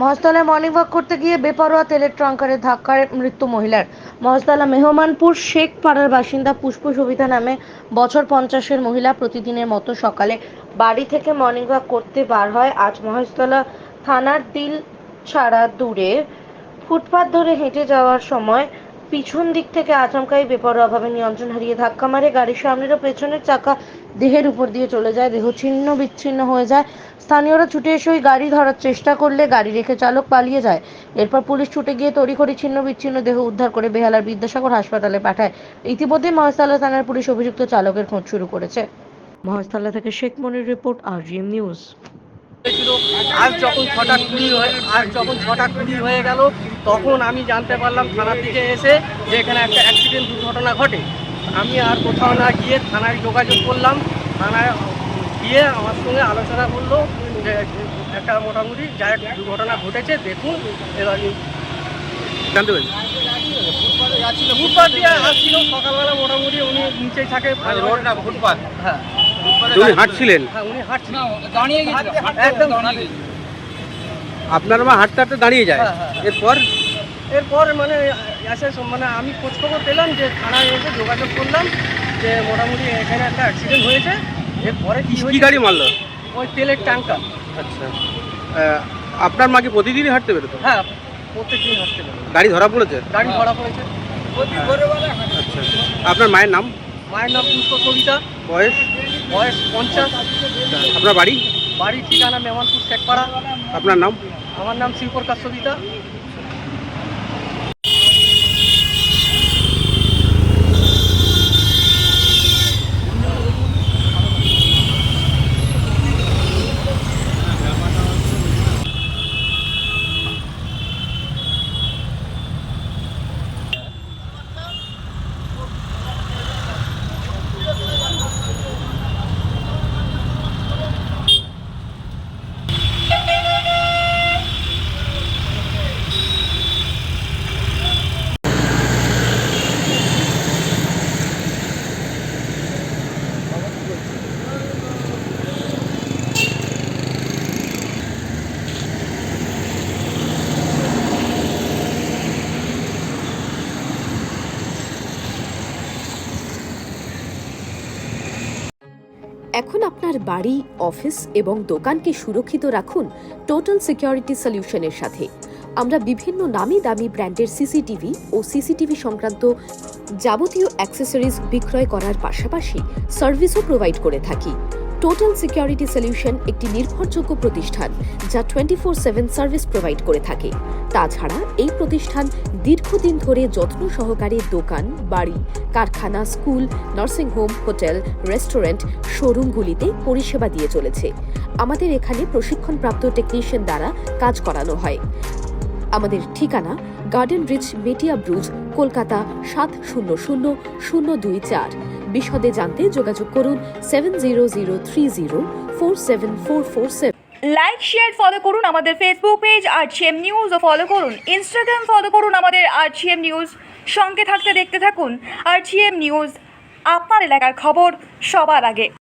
মহেশতলায় morning walk করতে গিয়ে বেপরোয়া তেলের ট্যাঙ্কারে ধাক্কায় মৃত্যু মহিলার। মহেশতলা মেহমানপুর শেখ পাড়ার বাসিন্দা পুষ্প সবিতা নামে বছর 50-এর মহিলা প্রতিদিনের মতো সকালে বাড়ি থেকে মর্নিং ওয়াক করতে বার হয়। আজ মহেশতলা থানার দিল ছাড়া দূরে ফুটপাত ধরে হেঁটে যাওয়ার সময় পিছন দিক থেকে আচমকাই বেপরোয়াভাবে নিয়ন্ত্রণ হারিয়ে ধাক্কা মারে। গাড়ির সামনের ও পেছনের চাকা দেহের উপর দিয়ে চলে যায়, দেহ ছিন্ন বিচ্ছিন্ন হয়ে যায়। স্থানীয়রা ছুটে এসে ওই গাড়ি ধরার চেষ্টা করলে গাড়ি রেখে চালক পালিয়ে যায়। এরপর পুলিশ ছুটে গিয়ে তড়িঘড়ি ছিন্ন বিচ্ছিন্ন দেহ উদ্ধার করে বেহালার বিদ্যাসাগর হাসপাতালে পাঠায়। ইতিমধ্যে মহেশতলা থানার পুলিশ অভিযুক্ত চালকের খোঁজ শুরু করেছে। মহেশতলা থেকে শেখ মনির রিপোর্ট, RGM নিউজ। আজ যখন 6টা 20 হয়ে গেল, তখন আমি জানতে পারলাম থানার দিকে এসে যে এখানে একটা অ্যাক্সিডেন্ট দুর্ঘটনা ঘটে। আমি আর কোথাও না গিয়ে থানায় যোগাযোগ করলাম। থানায় গিয়ে আমার সঙ্গে আলোচনা করলো যে একটা মোটামুটি যা দুর্ঘটনা ঘটেছে দেখুন। এবার জানতে পারি ফুটপাথ দিয়ে আসছিল সকালবেলা, মোটামুটি উনি নিচেই থাকে রোড না ফুটপাথ। হ্যাঁ, উনি হাঁটছিলেন, হ্যাঁ উনি হাঁটছিলেন একদম আপনার মা হাঁটতে হাঁটতে দাঁড়িয়ে যায়। হ্যাঁ, হ্যাঁ। এরপর মানে এসে মানে আমি খোঁজখবর পেলাম যে থানায় এসে যোগাযোগ করলাম যে মোটামুটি এখানে একটা অ্যাক্সিডেন্ট হয়েছে। এরপরে কি গাড়ি মারলো? ওই তেলের ট্যাঙ্কার। আচ্ছা, আপনার মা কি প্রতিদিনই হাঁটতে বেরোতো? হ্যাঁ, প্রত্যেকদিন হাঁটতে পারে। গাড়ি ধরা পড়েছে? গাড়ি ধরা পড়েছে। আচ্ছা, আপনার মায়ের নাম? মায়ের নাম পুষ্প সবিতা, বয়স? বয়স 50। আপনার বাড়ি? বাড়ির ঠিকানা মেহমানপুর শেখপাড়া। আপনার নাম? আমার নাম শিবপ্রকাশ সবিতা। এখন আপনার বাড়ি, অফিস এবং দোকানকে সুরক্ষিত রাখুন টোটাল সিকিউরিটি সলিউশনের সাথে। আমরা বিভিন্ন নামি দামি ব্র্যান্ডের সিসিটিভি ও সিসিটিভি সংক্রান্ত যাবতীয় অ্যাক্সেসরিজ বিক্রয় করার পাশাপাশি সার্ভিসও প্রোভাইড করে থাকি। টোটাল সিকিউরিটি সলিউশন একটি নির্ভরযোগ্য প্রতিষ্ঠান যা 24/7 সার্ভিস প্রোভাইড করে থাকে। তাছাড়া এই প্রতিষ্ঠান দীর্ঘদিন ধরে যত্ন সহকারে দোকান, বাড়ি, কারখানা, স্কুল, নার্সিংহোম, হোটেল, রেস্টুরেন্ট, শোরুমগুলিতে পরিষেবা দিয়ে চলেছে। আমাদের এখানে প্রশিক্ষণপ্রাপ্ত টেকনিশিয়ান দ্বারা কাজ করানো হয়। আমাদের ঠিকানা গার্ডেন রিচ, মেটিয়া ব্রুজ, কলকাতা 700024। বিশদে জানতে যোগাযোগ করুন 7003047447। লাইক, শেয়ার, ফলো করুন আমাদের ফেসবুক পেজ RGM নিউজ ও ফলো করুন ইনস্টাগ্রাম, ফলো করুন আমাদের RGM নিউজ। সঙ্গে থাকতে দেখতে থাকুন RGM নিউজ, আপনার এলাকার খবর সবার আগে।